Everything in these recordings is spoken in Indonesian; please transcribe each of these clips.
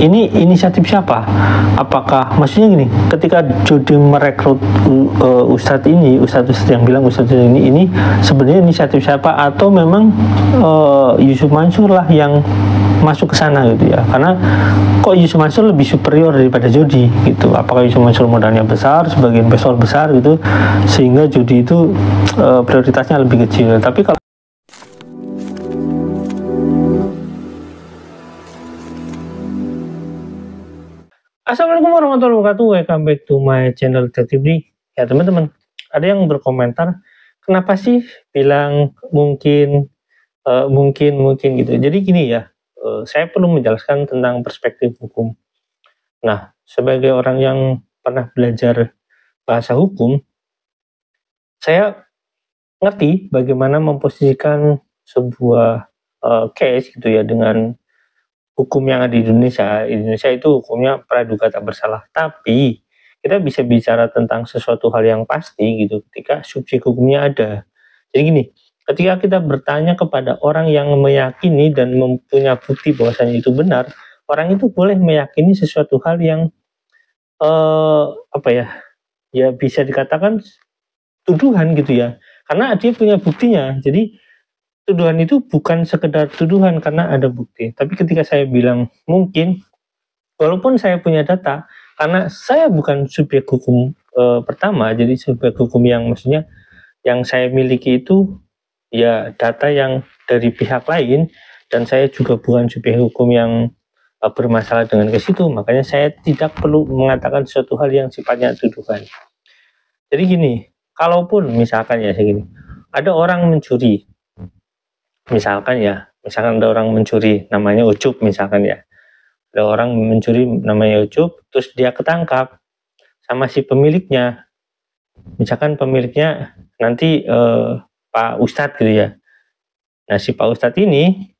ini inisiatif siapa? Apakah maksudnya gini, ketika Jody merekrut Ustadz yang bilang Ustadz ini sebenarnya inisiatif siapa, atau memang Yusuf Mansur lah yang masuk ke sana gitu ya? Karena kok Yusuf Mansur lebih superior daripada Jody gitu? Apakah Yusuf Mansur modalnya besar, sebagai investor besar gitu, sehingga Jody itu prioritasnya lebih kecil? Tapi kalau Assalamualaikum warahmatullahi wabarakatuh. Welcome back to my channel Detektif D. Ya teman-teman, ada yang berkomentar, kenapa sih bilang mungkin gitu. Jadi gini ya, saya perlu menjelaskan tentang perspektif hukum. Nah, sebagai orang yang pernah belajar bahasa hukum, saya ngerti bagaimana memposisikan sebuah case gitu ya dengan hukum yang ada di Indonesia. Indonesia itu hukumnya praduga tak bersalah. Tapi kita bisa bicara tentang sesuatu hal yang pasti gitu ketika subjek hukumnya ada. Jadi gini, ketika kita bertanya kepada orang yang meyakini dan mempunyai bukti bahwasanya itu benar, orang itu boleh meyakini sesuatu hal yang ya bisa dikatakan tuduhan gitu ya. Karena dia punya buktinya. Jadi tuduhan itu bukan sekedar tuduhan karena ada bukti. Tapi ketika saya bilang mungkin, walaupun saya punya data, karena saya bukan subjek hukum pertama, jadi subjek hukum yang maksudnya yang saya miliki itu ya data yang dari pihak lain, dan saya juga bukan subjek hukum yang bermasalah dengan ke situ, makanya saya tidak perlu mengatakan suatu hal yang sifatnya tuduhan. Jadi gini, kalaupun misalkan ya segini, ada orang mencuri, misalkan ada orang mencuri namanya Ucup, misalkan ya, ada orang mencuri namanya Ucup, terus dia ketangkap sama si pemiliknya, misalkan pemiliknya nanti Pak Ustadz gitu ya. Nah, si Pak Ustadz ini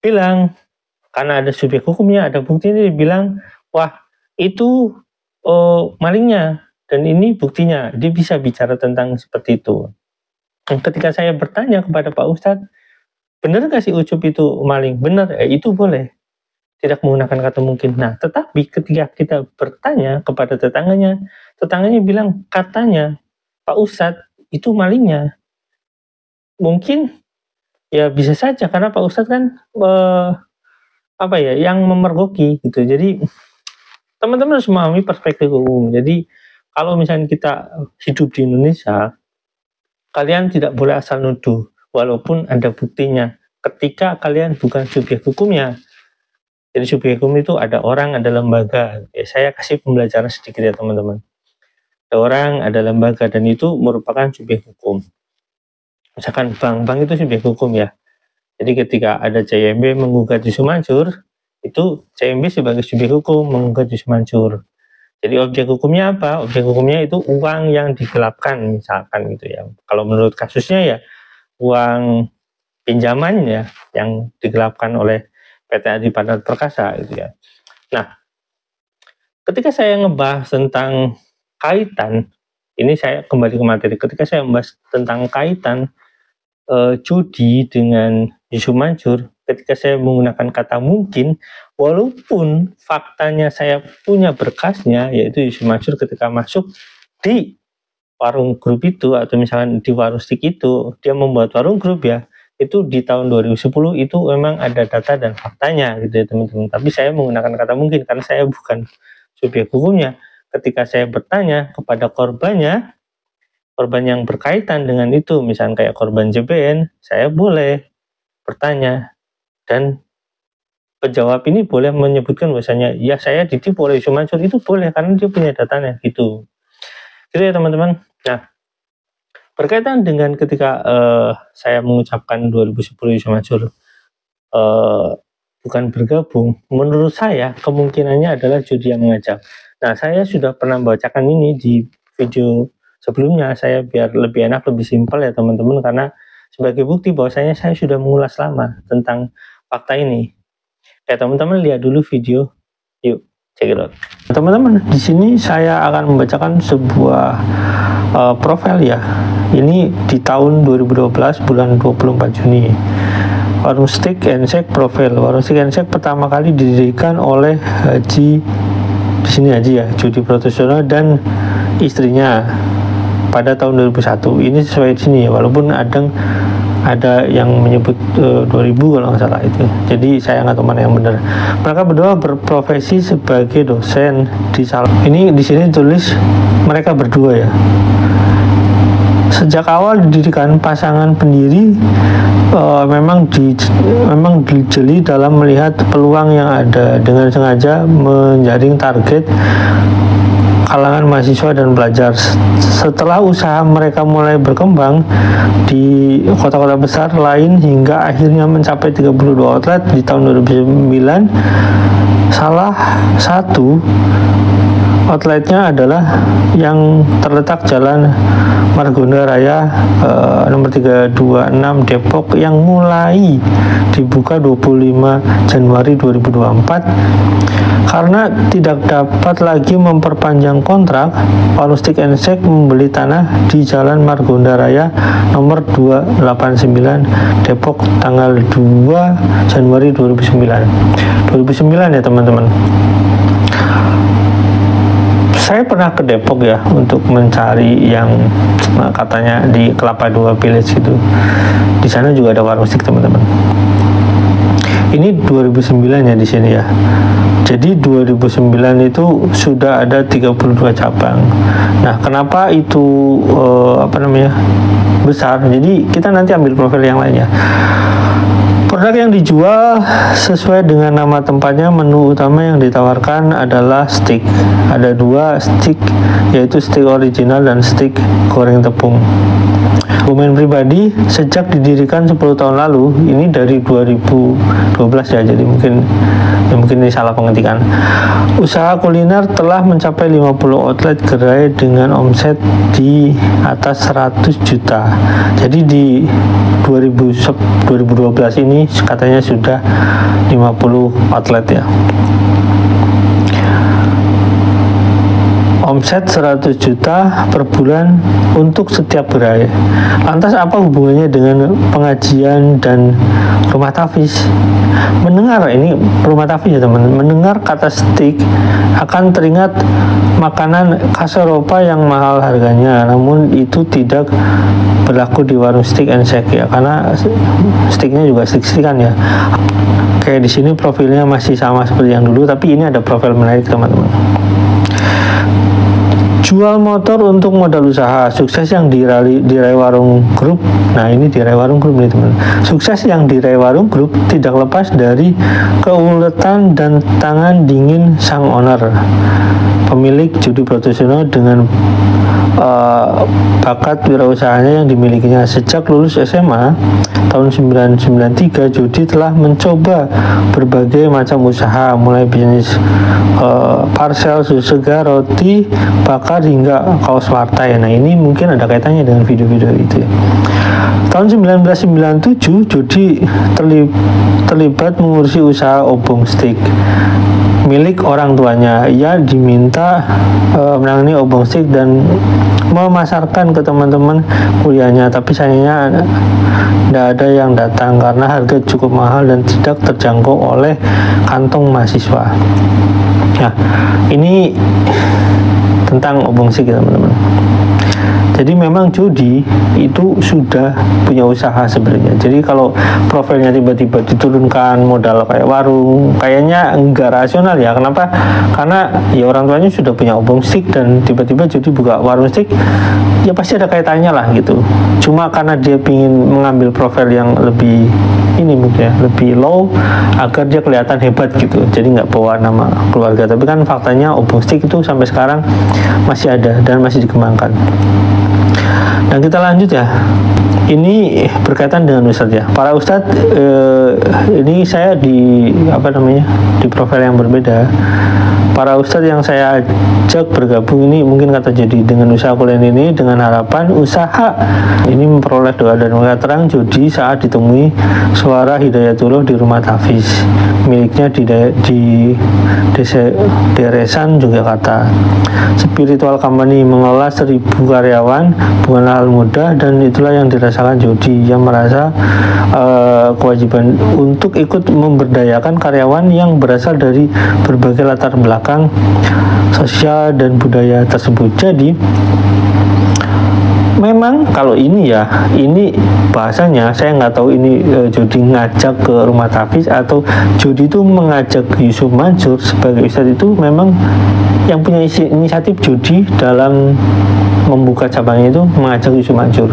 bilang, karena ada subjek hukumnya, ada buktinya, dia bilang, wah itu malingnya, dan ini buktinya. Dia bisa bicara tentang seperti itu. Ketika saya bertanya kepada Pak Ustadz, benar nggak sih Ucup itu maling? Benar, itu boleh. Tidak menggunakan kata mungkin. Nah, tetapi ketika kita bertanya kepada tetangganya bilang, katanya Pak Ustadz itu malingnya. Mungkin ya bisa saja, karena Pak Ustadz kan yang memergoki gitu. Jadi teman-teman harus memahami perspektif umum. Jadi kalau misalnya kita hidup di Indonesia, kalian tidak boleh asal nuduh walaupun ada buktinya ketika kalian bukan subjek hukumnya. Jadi subjek hukum itu ada orang, ada lembaga. Ya, saya kasih pembelajaran sedikit ya teman-teman. Ada orang, ada lembaga, dan itu merupakan subjek hukum. Misalkan bank itu subjek hukum ya. Jadi ketika ada CIMB menggugat Yusuf Mansur, itu CIMB sebagai subjek hukum menggugat Yusuf Mansur. Jadi objek hukumnya apa? Objek hukumnya itu uang yang digelapkan misalkan gitu ya. Kalau menurut kasusnya ya uang pinjaman ya yang digelapkan oleh PT Adi Padat Perkasa gitu ya. Nah, ketika saya ngebahas tentang kaitan, ini saya kembali ke materi. Ketika saya membahas tentang kaitan Jody dengan Yusuf Mansur, ketika saya menggunakan kata mungkin, walaupun faktanya saya punya berkasnya, yaitu Yusuf Mansur ketika masuk di warung grup itu, atau misalkan di Warustik itu, dia membuat warung grup ya, itu di tahun 2010 itu memang ada data dan faktanya gitu ya teman-teman. Tapi saya menggunakan kata mungkin karena saya bukan subjek hukumnya. Ketika saya bertanya kepada korban yang berkaitan dengan itu, misalnya kayak korban JBN, saya boleh bertanya, dan penjawab ini boleh menyebutkan bahwasanya ya saya ditipu oleh Yusuf Mansur, itu boleh karena dia punya datanya gitu ya teman-teman. Nah, berkaitan dengan ketika saya mengucapkan 2010 Yusuf Mansur bukan bergabung, menurut saya kemungkinannya adalah Jody yang mengajak. Nah, saya sudah pernah membacakan ini di video sebelumnya, saya biar lebih enak, lebih simpel ya teman-teman, karena sebagai bukti bahwasanya saya sudah mengulas lama tentang fakta ini. Ya teman-teman, lihat dulu video, yuk check it out. Teman-teman, di sini saya akan membacakan sebuah profil ya. Ini di tahun 2012 bulan 24 Juni. Warung Steak and Shake profil. Warung Steak and Shake pertama kali didirikan oleh Haji, di sini Haji ya, Jody Prasetyono dan istrinya pada tahun 2001. Ini sesuai di sini ya, walaupun ada yang menyebut 2000 kalau nggak salah itu. Jadi saya nggak tahu mana yang benar. Mereka berdua berprofesi sebagai dosen di salah. Ini di sini tulis mereka berdua ya. Sejak awal didirikan, pasangan pendiri memang dijeli dalam melihat peluang yang ada, dengan sengaja menjaring target kalangan mahasiswa dan pelajar. Setelah usaha mereka mulai berkembang di kota-kota besar lain hingga akhirnya mencapai 32 outlet di tahun 2009, salah satu outletnya adalah yang terletak Jalan Margonda Raya nomor 326 Depok, yang mulai dibuka 25 Januari 2024. Karena tidak dapat lagi memperpanjang kontrak, Warung Steak and Shake membeli tanah di Jalan Margonda Raya nomor 289 Depok tanggal 2 Januari 2009 ya teman-teman. Saya pernah ke Depok ya untuk mencari yang katanya di Kelapa Dua Village itu. Di sana juga ada warung steak teman-teman. Ini 2009 ya di sini ya. Jadi 2009 itu sudah ada 32 cabang. Nah, kenapa itu besar? Jadi kita nanti ambil profil yang lainnya. Produk yang dijual sesuai dengan nama tempatnya. Menu utama yang ditawarkan adalah steak. Ada 2 steak, yaitu steak original dan steak goreng tepung. Dokumen pribadi sejak didirikan 10 tahun lalu, ini dari 2012 ya, jadi mungkin ini salah pengetikan. Usaha kuliner telah mencapai 50 outlet gerai dengan omset di atas 100 juta. Jadi di 2012 ini katanya sudah 50 outlet ya. Omset 100 juta per bulan untuk setiap gerai. Lantas apa hubungannya dengan pengajian dan rumah tafis? Mendengar ini rumah tafis ya teman, mendengar kata steak akan teringat makanan khas Eropa yang mahal harganya, namun itu tidak berlaku di warung Steak and Shake ya, karena steaknya juga steak-steakan ya. Kayak di sini profilnya masih sama seperti yang dulu, tapi ini ada profil menarik teman-teman. Jual motor untuk modal usaha. Sukses yang diraih Warung Group. Nah, ini diraih Warung Group nih teman. Sukses yang diraih Warung Group tidak lepas dari keuletan dan tangan dingin sang owner, pemilik Jody Prasetyono, dengan bakat wirausahanya yang dimilikinya. Sejak lulus SMA tahun 1993, Jody telah mencoba berbagai macam usaha, mulai bisnis parcel susu segar, roti bakar, hingga kaos partai. Nah, ini mungkin ada kaitannya dengan video-video itu ya. Tahun 1997, Jody terlibat mengurusi usaha obong steak milik orang tuanya. Ia diminta menangani obong steak dan memasarkan ke teman-teman kuliahnya, tapi sayangnya tidak ada yang datang karena harga cukup mahal dan tidak terjangkau oleh kantong mahasiswa. Nah, ini tentang obong steak teman-teman. Jadi memang Jody itu sudah punya usaha sebenarnya. Jadi kalau profilnya tiba-tiba diturunkan modal kayak warung, kayaknya enggak rasional ya. Kenapa? Karena ya orang tuanya sudah punya obong steak dan tiba-tiba Jody buka warung steak, ya pasti ada kaitannya lah gitu. Cuma karena dia ingin mengambil profil yang lebih ini mungkin ya, lebih low agar dia kelihatan hebat gitu. Jadi nggak bawa nama keluarga. Tapi kan faktanya obong steak itu sampai sekarang masih ada dan masih dikembangkan. Dan kita lanjut ya. Ini berkaitan dengan ustadz ya. Para ustadz ini saya di di profil yang berbeda. Para ustadz yang saya ajak bergabung ini mungkin kata Jody dengan usaha kuliner ini dengan harapan usaha ini memperoleh doa dan berkat terang Jody saat ditemui suara Hidayatullah di rumah tafis miliknya di Deresan Yogyakarta. Spiritual company mengelola 1000 karyawan bukanlah hal mudah dan itulah yang dirasakan merasakan judi, yang merasa kewajiban untuk ikut memberdayakan karyawan yang berasal dari berbagai latar belakang sosial dan budaya tersebut. Jadi memang kalau ini ya, ini bahasanya saya nggak tahu ini judi ngajak ke rumah Tafiz atau judi itu mengajak Yusuf Mansur sebagai ustadz. Itu memang yang punya inisiatif judi dalam membuka cabangnya itu mengajak Yusuf Mansur.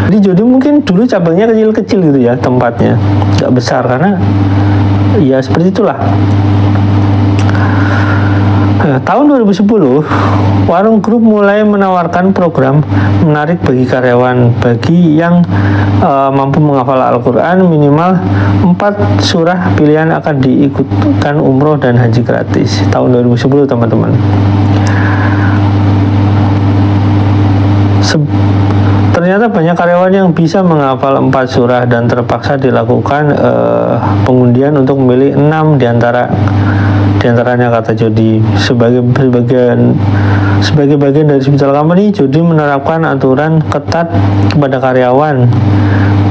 Jadi judi mungkin dulu cabangnya kecil-kecil gitu ya, tempatnya nggak besar karena ya seperti itulah. Tahun 2010, Warung Group mulai menawarkan program menarik bagi karyawan bagi yang mampu menghafal Al-Quran minimal 4 surah pilihan akan diikutkan umroh dan haji gratis. Tahun 2010 teman-teman. Ternyata banyak karyawan yang bisa menghafal 4 surah dan terpaksa dilakukan pengundian untuk memilih 6 diantaranya kata Jody. Sebagai bagian dari Spital Company, Jody menerapkan aturan ketat kepada karyawan.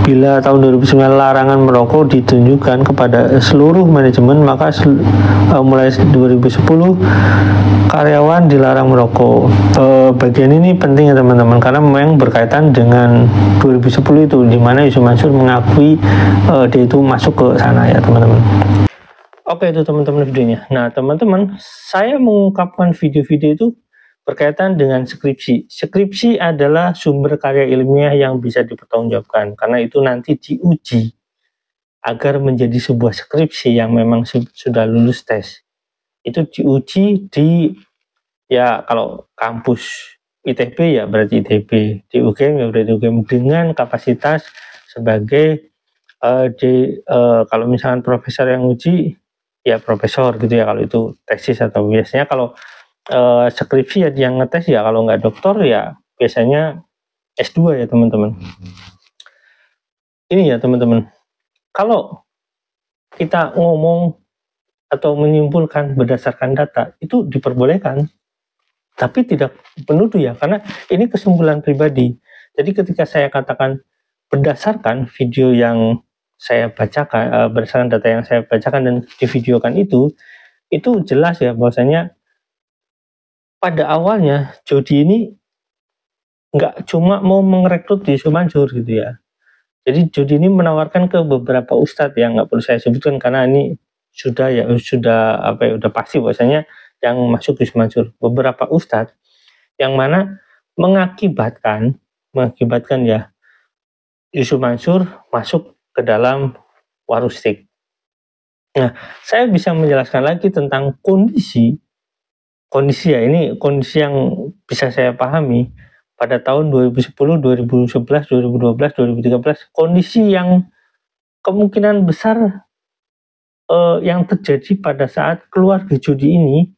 Bila tahun 2009 larangan merokok ditunjukkan kepada seluruh manajemen, maka mulai 2010 karyawan dilarang merokok. Bagian ini penting ya teman-teman, karena memang berkaitan dengan 2010 itu, di mana Yusuf Mansur mengakui dia itu masuk ke sana ya teman-teman. Oke, itu teman-teman videonya. Nah teman-teman, saya mengungkapkan video-video itu berkaitan dengan skripsi. Skripsi adalah sumber karya ilmiah yang bisa dipertanggungjawabkan, karena itu nanti diuji agar menjadi sebuah skripsi yang memang sudah lulus tes. Itu diuji di, ya kalau kampus ITB ya berarti ITB, di UGM ya berarti UGM, dengan kapasitas sebagai kalau misalkan profesor yang uji ya profesor gitu ya, kalau itu tesis. Atau biasanya kalau skripsi ya yang ngetes ya, kalau nggak doktor ya biasanya S2 ya teman-teman. Ini ya teman-teman, kalau kita ngomong atau menyimpulkan berdasarkan data itu diperbolehkan, tapi tidak penuduh ya, karena ini kesimpulan pribadi. Jadi ketika saya katakan berdasarkan video yang saya bacakan, berdasarkan data yang saya bacakan dan divideokan itu jelas ya bahwasanya pada awalnya Jody ini nggak cuma mau merekrut Yusuf Mansur gitu ya. Jadi Jody ini menawarkan ke beberapa ustadz yang nggak perlu saya sebutkan karena ini sudah pasti bahwasanya yang masuk Yusuf Mansur. Beberapa ustadz yang mana mengakibatkan ya Yusuf Mansur masuk ke dalam Warustik. Nah, saya bisa menjelaskan lagi tentang kondisi ya, ini kondisi yang bisa saya pahami pada tahun 2010, 2011, 2012, 2013, kondisi yang kemungkinan besar yang terjadi pada saat keluarga judi ini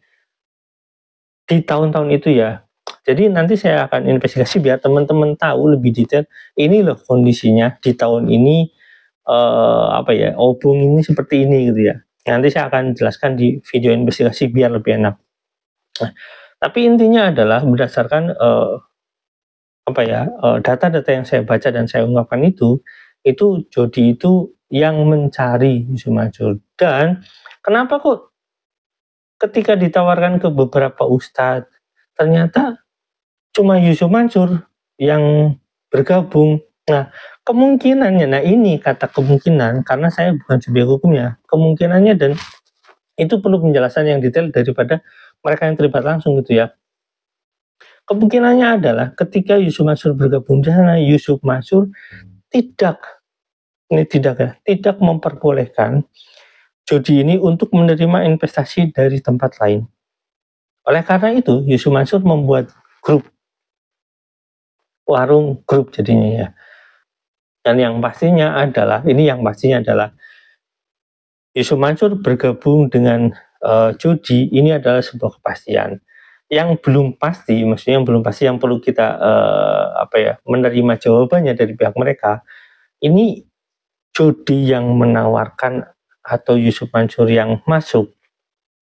di tahun-tahun itu ya. Jadi nanti saya akan investigasi biar teman-teman tahu lebih detail, ini loh kondisinya di tahun ini, obung ini seperti ini gitu ya. Nanti saya akan jelaskan di video investigasi biar lebih enak. Nah, tapi intinya adalah berdasarkan data-data yang saya baca dan saya ungkapkan itu Jody itu yang mencari Yusuf Mansur. Dan kenapa kok ketika ditawarkan ke beberapa ustadz ternyata cuma Yusuf Mansur yang bergabung? Nah, kemungkinannya, ini kata kemungkinan karena saya bukan subyek hukumnya, kemungkinannya, dan itu perlu penjelasan yang detail daripada mereka yang terlibat langsung gitu ya. Kemungkinannya adalah ketika Yusuf Mansur bergabung di sana, Yusuf Mansur tidak memperbolehkan Jody ini untuk menerima investasi dari tempat lain. Oleh karena itu, Yusuf Mansur membuat grup, Warung Group jadinya ya. Dan yang pastinya adalah Yusuf Mansur bergabung dengan Jody, ini adalah sebuah kepastian. Yang belum pasti, yang perlu kita menerima jawabannya dari pihak mereka. Ini Jody yang menawarkan atau Yusuf Mansur yang masuk?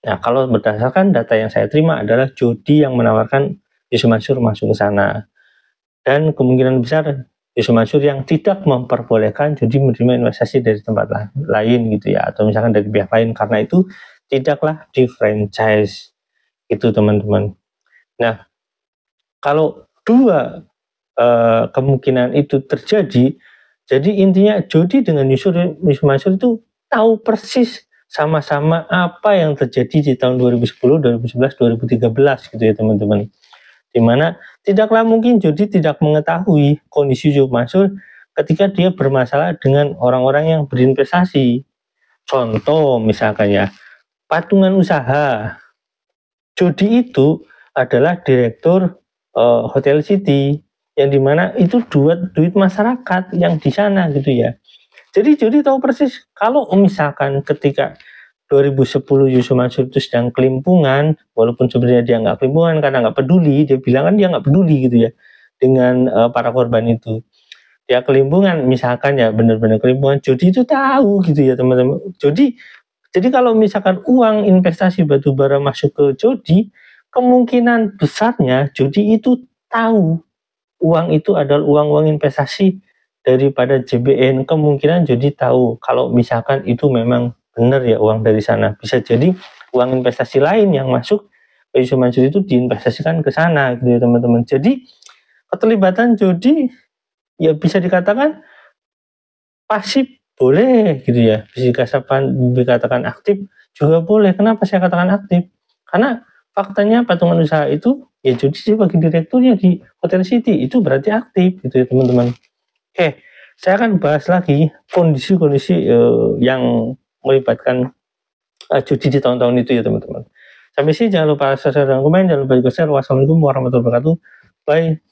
Nah, kalau berdasarkan data yang saya terima adalah Jody yang menawarkan Yusuf Mansur masuk ke sana. Dan kemungkinan besar Yusuf Mansur yang tidak memperbolehkan judi menerima investasi dari tempat lain gitu ya, atau misalkan dari pihak lain, karena itu tidaklah di franchise itu teman-teman. Nah, kalau dua kemungkinan itu terjadi, jadi intinya Jody dengan Yusuf Mansur itu tahu persis sama-sama apa yang terjadi di tahun 2010, 2011, 2013 gitu ya teman-teman. Dimana tidaklah mungkin Jody tidak mengetahui kondisi Yusuf Mansur ketika dia bermasalah dengan orang-orang yang berinvestasi. Contoh misalkan ya, patungan usaha. Jody itu adalah direktur Hotel City, yang dimana itu duit masyarakat yang di sana gitu ya. Jadi Jody tahu persis kalau misalkan ketika 2010 Yusuf Mansur itu sedang kelimpungan, walaupun sebenarnya dia nggak kelimpungan karena nggak peduli, dia bilang kan dia nggak peduli gitu ya dengan para korban itu. Dia kelimpungan misalkan ya, benar-benar kelimpungan, Jody itu tahu gitu ya teman-teman. Jadi kalau misalkan uang investasi batubara masuk ke Jody, kemungkinan besarnya Jody itu tahu uang itu adalah uang-uang investasi daripada JBN. Kemungkinan Jody tahu kalau misalkan itu memang benar ya uang dari sana. Bisa jadi uang investasi lain yang masuk ke Yusuf Mansur itu diinvestasikan ke sana gitu ya teman-teman. Jadi keterlibatan Jody ya bisa dikatakan pasif boleh gitu ya. Bisa dikatakan aktif juga boleh. Kenapa saya katakan aktif? Karena faktanya patungan usaha itu ya Jody sebagai direkturnya di Hotel City itu berarti aktif gitu ya teman-teman. Oke, saya akan bahas lagi kondisi-kondisi yang melibatkan judi di tahun-tahun itu ya teman-teman. Sampai sini jangan lupa share dan komen, jangan lupa juga share. Wassalamualaikum warahmatullahi wabarakatuh. Bye.